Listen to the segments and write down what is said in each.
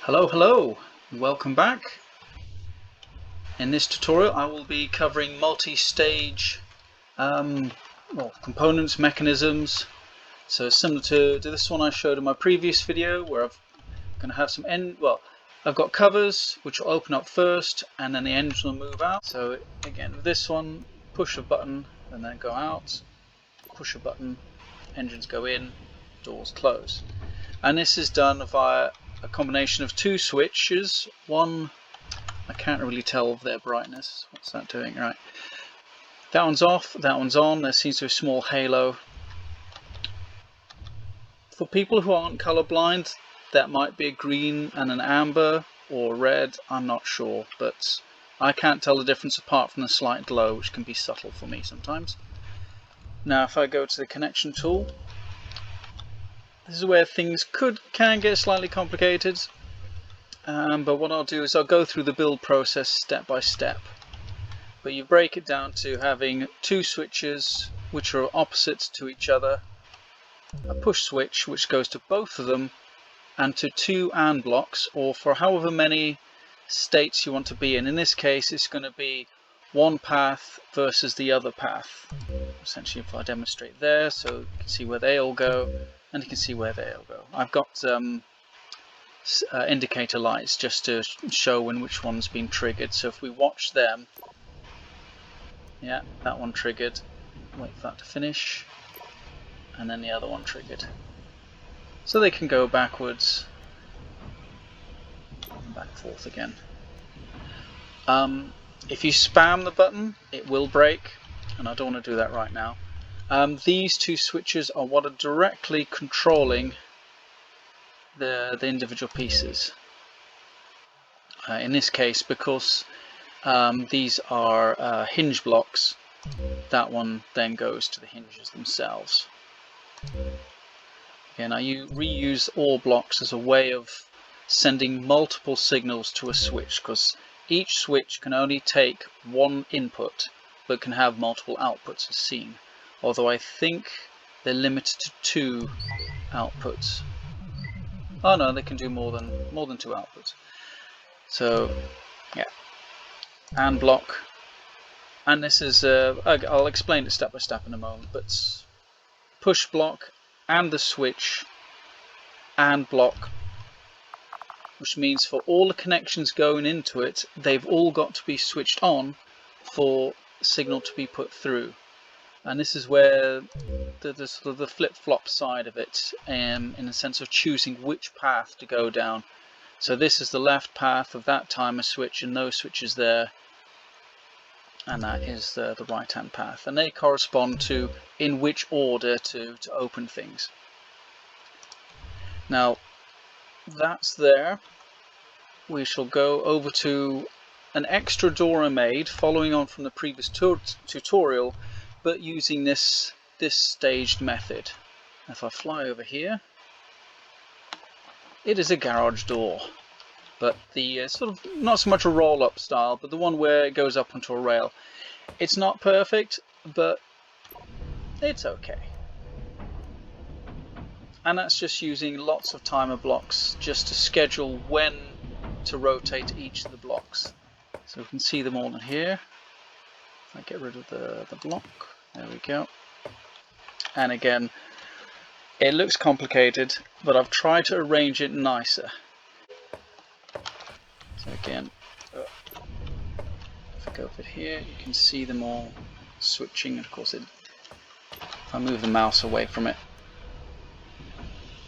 Hello, and welcome back. In this tutorial I will be covering multi-stage components, mechanisms. So similar to this one I showed in my previous video, where I'm going to have some I've got covers which will open up first and then the engine will move out. So again with this one, push a button and then go out, push a button, engines go in, doors close. And this is done via a combination of two switches. One, I can't really tell their brightness. What's that doing? Right. That one's off, that one's on. There seems to be a small halo. For people who aren't colorblind, that might be a green and an amber or red. I'm not sure, but I can't tell the difference apart from the slight glow, which can be subtle for me sometimes. Now if I go to the connection tool, this is where things can get slightly complicated, but what I'll do is I'll go through the build process step by step. But you break it down to having two switches which are opposite to each other, a push switch which goes to both of them, and to two AND blocks, or for however many states you want to be in. In this case it's going to be one path versus the other path. Essentially, if I demonstrate there, so you can see where they all go, and you can see where they all go. I've got indicator lights just to show when which one's been triggered. So if we watch them, yeah, that one triggered, wait for that to finish, and then the other one triggered. So they can go backwards and back forth again. If you spam the button, it will break, and I don't want to do that right now. These two switches are what are directly controlling the individual pieces. In this case, because these are hinge blocks, that one then goes to the hinges themselves. Again, I reuse all blocks as a way of sending multiple signals to a switch, because each switch can only take one input but can have multiple outputs as seen. Although I think they're limited to two outputs. Oh no, they can do more than two outputs. So yeah, and block, and this is I'll explain it step by step in a moment. But push block and the switch and block, which means for all the connections going into it, they've all got to be switched on for the signal to be put through. And this is where the sort of the flip-flop side of it, in the sense of choosing which path to go down. So this is the left path of that timer switch and those switches there, and that is the right-hand path, and they correspond to in which order to open things. Now that's there. We shall go over to an extra door I made following on from the previous tutorial, but using this staged method. If I fly over here, it is a garage door, but the sort of not so much a roll-up style, but the one where it goes up onto a rail. It's not perfect, but it's okay. And that's just using lots of timer blocks just to schedule when to rotate each of the blocks. So we can see them all in here. If I get rid of the block, there we go. And again, it looks complicated, but I've tried to arrange it nicer. So again, if I go over here, you can see them all switching. Of course, if I move the mouse away from it,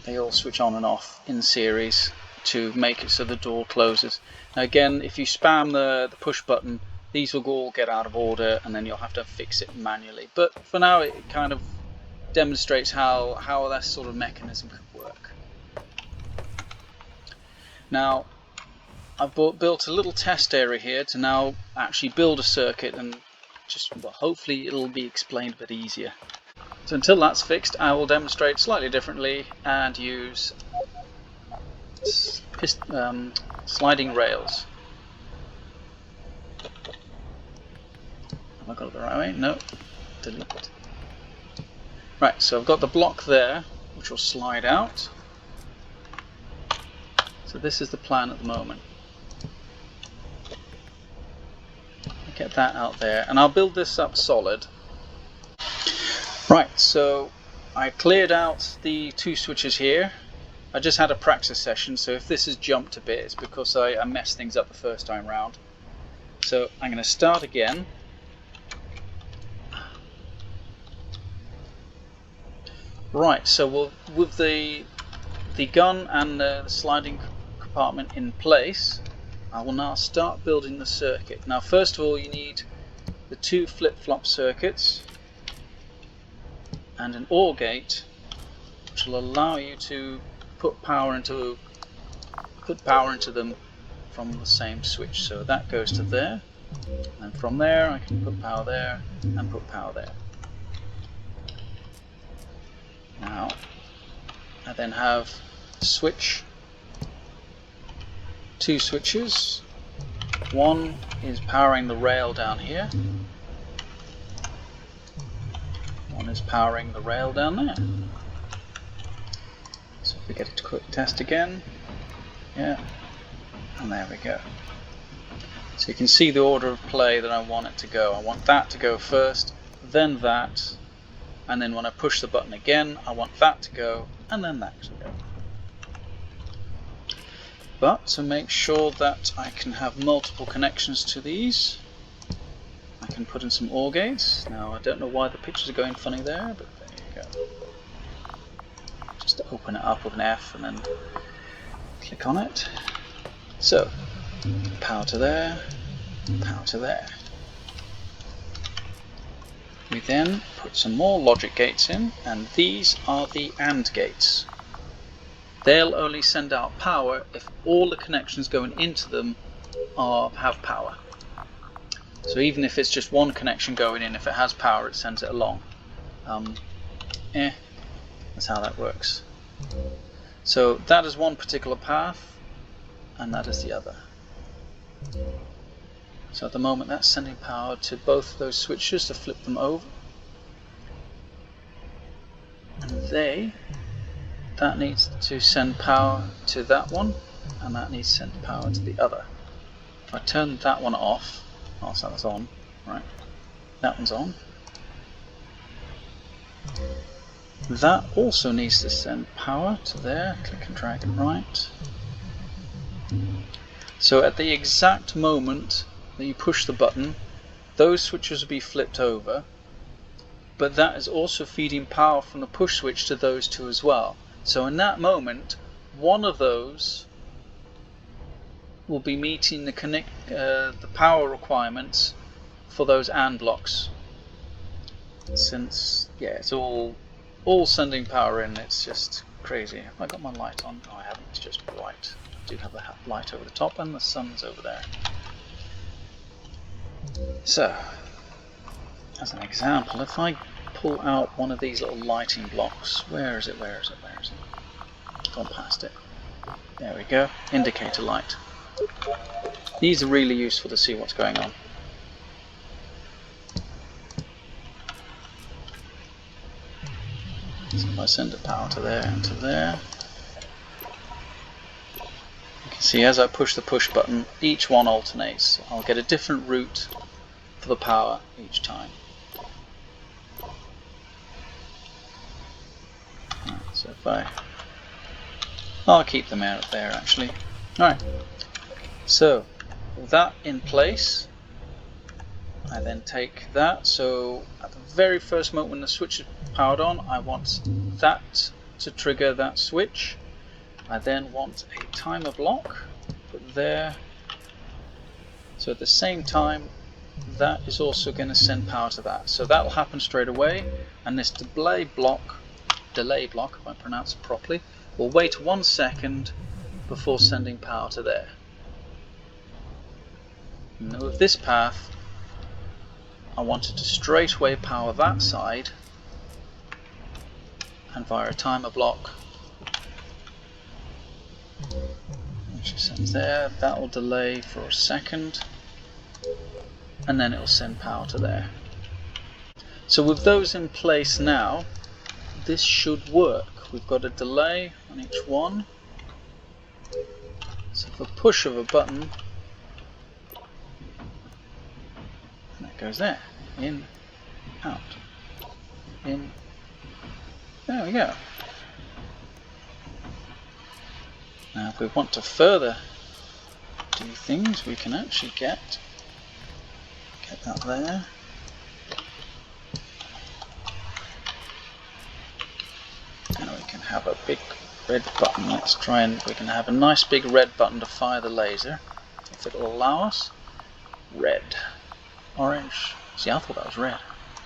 they all switch on and off in series to make it so the door closes. Now again, if you spam the push button, these will all get out of order, and then you'll have to fix it manually. But for now, it kind of demonstrates how that sort of mechanism could work. Now I've built a little test area here to now actually build a circuit, and just hopefully it'll be explained a bit easier. So until that's fixed, I will demonstrate slightly differently and use sliding rails. Have I got it the right way? No. Delete. Right, so I've got the block there, which will slide out. So this is the plan at the moment. Get that out there, and I'll build this up solid. Right, so I cleared out the 2 switches here. I just had a practice session, so if this has jumped a bit, it's because I messed things up the first time round. So I'm going to start again. Right, so with the gun and the sliding compartment in place, I will now start building the circuit. Now first of all you need the 2 flip-flop circuits and an OR gate, which will allow you to put power into them from the same switch. So that goes to there, and from there I can put power there and put power there. Now I then have switch, 2 switches. One is powering the rail down here. One is powering the rail down there. So if we get it to quick test again, yeah, and there we go. So you can see the order of play that I want it to go. I want that to go first, then that, and then when I push the button again, I want that to go, and then that to go. But to make sure that I can have multiple connections to these, I can put in some OR gates. Now I don't know why the pictures are going funny there, but there you go. Just to open it up with an F and then click on it. So power to there, power to there. We then put some more logic gates in, and these are the AND gates. They'll only send out power if all the connections going into them have power. So even if it's just one connection going in, if it has power, it sends it along. That's how that works. So that is one particular path, and that is the other. So at the moment that's sending power to both of those switches to flip them over. And that needs to send power to that one, and that needs to send power to the other. If I turn that one off, so that's on, right? That one's on. That also needs to send power to there. Click and drag it right. So at the exact moment that you push the button, those switches will be flipped over, but that is also feeding power from the push switch to those two as well. So in that moment, one of those will be meeting the power requirements for those AND blocks. Since it's all sending power in, it's just crazy. Have I got my light on? No, I haven't. It's just white. I do have the light over the top, and the sun's over there. So, as an example, if I pull out one of these little lighting blocks, where is it? Gone past it. There we go. Indicator light. These are really useful to see what's going on. So if I send the power to there and to there, you can see as I push the push button, each one alternates. I'll get a different route for the power each time. Right, so if I'll keep them out there actually. Alright, so with that in place, I then take that. So at the very first moment when the switch is powered on, I want that to trigger that switch. I then want a timer block, put there. So at the same time, that is also going to send power to that. So that will happen straight away, and this delay block, if I pronounce it properly, will wait 1 second before sending power to there. And with this path, I wanted to straight away power that side, and via a timer block, which sends there, that will delay for a second, and then it will send power to there. So with those in place now, this should work. We've got a delay on each one, the push of a button, and that goes there. In, out, in. There we go. Now if we want to further do things, we can actually get that there. And we can have a big red button. Let's try and we can have a nice big red button to fire the laser, if it will allow us. Red, orange. See, I thought that was red.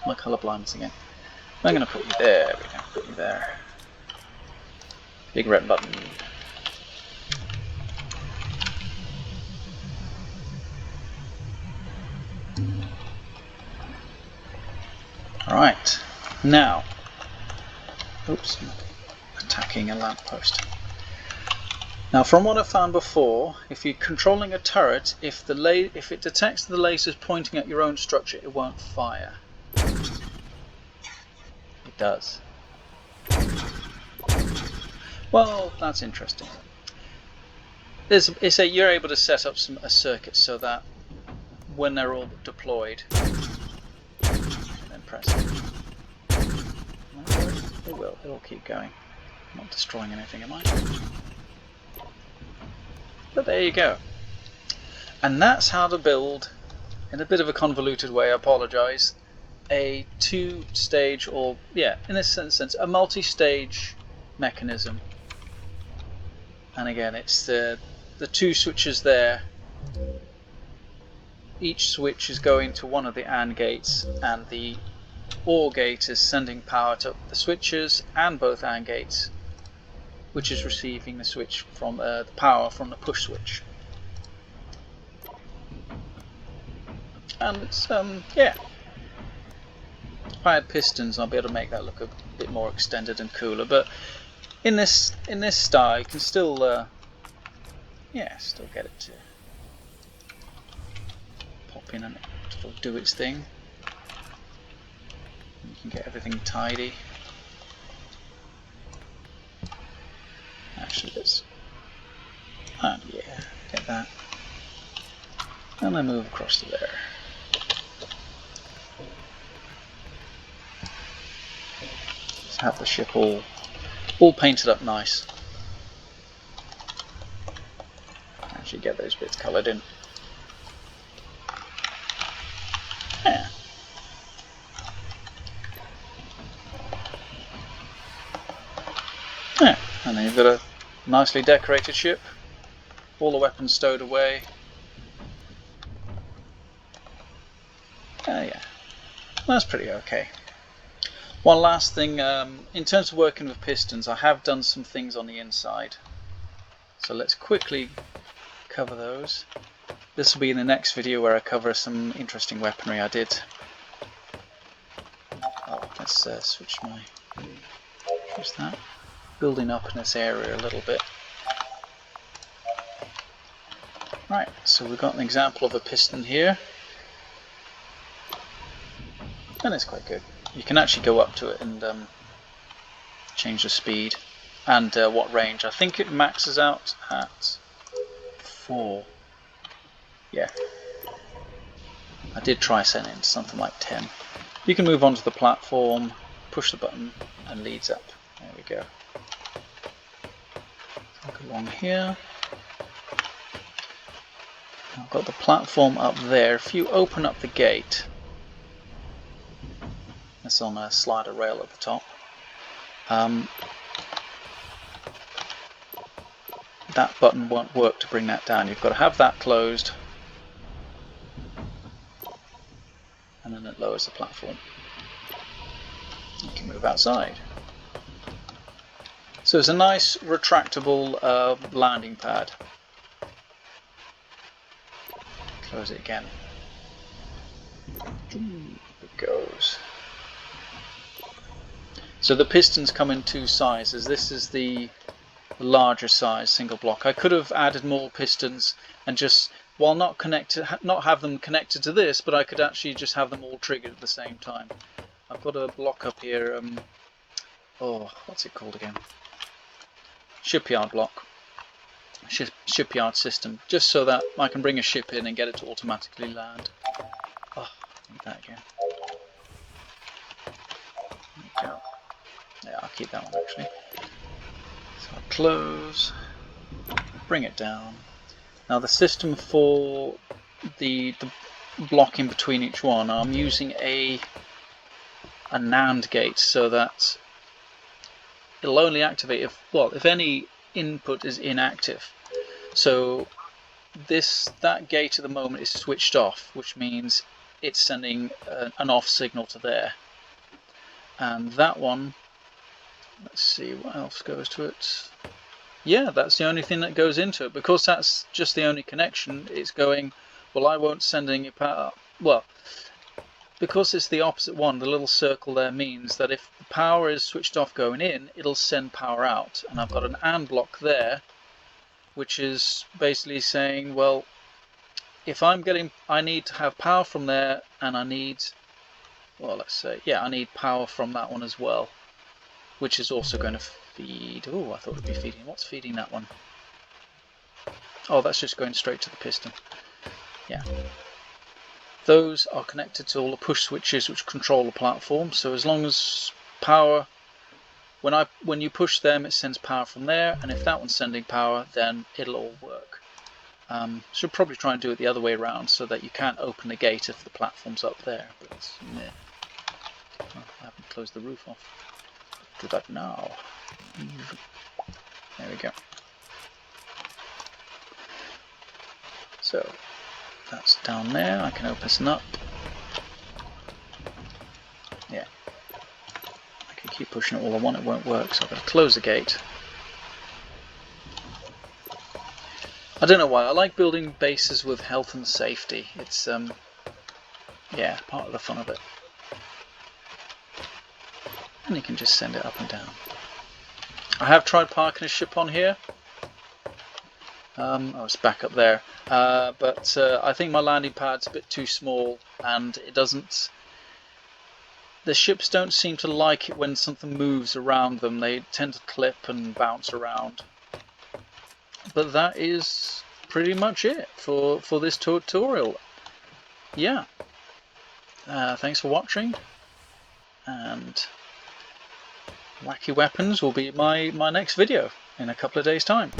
My colour blindness again. I'm going to put you there. We can put you there. Big red button. Alright, now, oops, attacking a lamppost. Now from what I found before, if you're controlling a turret, if it detects the lasers pointing at your own structure, it won't fire. It does. Well, that's interesting. You're able to set up a circuit so that when they're all deployed, press it. It will keep going. I'm not destroying anything, am I? But there you go. And that's how to build, in a bit of a convoluted way, I apologise, a two-stage, or yeah, in a sense, a multi-stage mechanism. And again, it's the two switches there. Each switch is going to one of the AND gates, and the OR gate is sending power to the switches and both AND gates, which is receiving the switch from the power from the push switch. And it's yeah. If I had pistons, I'd be able to make that look a bit more extended and cooler. But in this style, you can still still get it to pop in and sort of do its thing. You can get everything tidy. Actually, let's get that, and I move across to there. Let's have the ship all painted up nice. Actually, get those bits coloured in. Yeah. Yeah, and then you've got a nicely decorated ship, all the weapons stowed away. Yeah, that's pretty okay. One last thing, in terms of working with pistons, I have done some things on the inside. So let's quickly cover those. This will be in the next video where I cover some interesting weaponry I did. Oh, let's switch that. Building up in this area a little bit. Right, so we've got an example of a piston here, and it's quite good. You can actually go up to it and change the speed and what range. I think it maxes out at 4. Yeah, I did try setting it to something like 10. You can move onto the platform, push the button, and leads up. There we go. Look along here. I've got the platform up there. If you open up the gate, it's on a slider rail at the top. That button won't work to bring that down. You've got to have that closed, and then it lowers the platform. You can move outside. So it's a nice retractable landing pad. Close it again. It goes. So the pistons come in 2 sizes. This is the larger size single block. I could have added more pistons and just, while not have them connected to this, but I could actually just have them all triggered at the same time. I've got a block up here. Oh, what's it called again? Shipyard block. shipyard system, just so that I can bring a ship in and get it to automatically land. Oh, need that again. There we go. Yeah, I'll keep that one actually. So I'll close, bring it down. Now the system for the block in between each one, I'm using a NAND gate so that it'll only activate if any input is inactive. So that gate at the moment is switched off, which means it's sending an off signal to there. And that one, let's see what else goes to it. Yeah, that's the only thing that goes into it. Because that's just the only connection, it's going, well, I won't send any power. Well, because it's the opposite one, the little circle there means that if the power is switched off going in, it'll send power out. And I've got an AND block there, which is basically saying, well, if I need to have power from there, and I need, well, let's say, yeah, I need power from that one as well, which is also going to feed. Oh, I thought it would be feeding. What's feeding that one? Oh, that's just going straight to the piston. Yeah. Those are connected to all the push switches which control the platform. So as long as power, when you push them, it sends power from there, and if that one's sending power, then it'll all work. Should probably try and do it the other way around so that you can't open the gate if the platform's up there. But yeah. Oh, I haven't closed the roof off. Do that now. There we go. So that's down there. I can open this up. Yeah. I can keep pushing it all I want. It won't work. So I've got to close the gate. I don't know why. I like building bases with health and safety. It's yeah, part of the fun of it. And you can just send it up and down. I have tried parking a ship on here. Oh, it's back up there. But I think my landing pad's a bit too small, and it doesn't. The ships don't seem to like it when something moves around them. They tend to clip and bounce around. But that is pretty much it for this tutorial. Yeah. Thanks for watching, and wacky weapons will be my next video in a couple of days' time.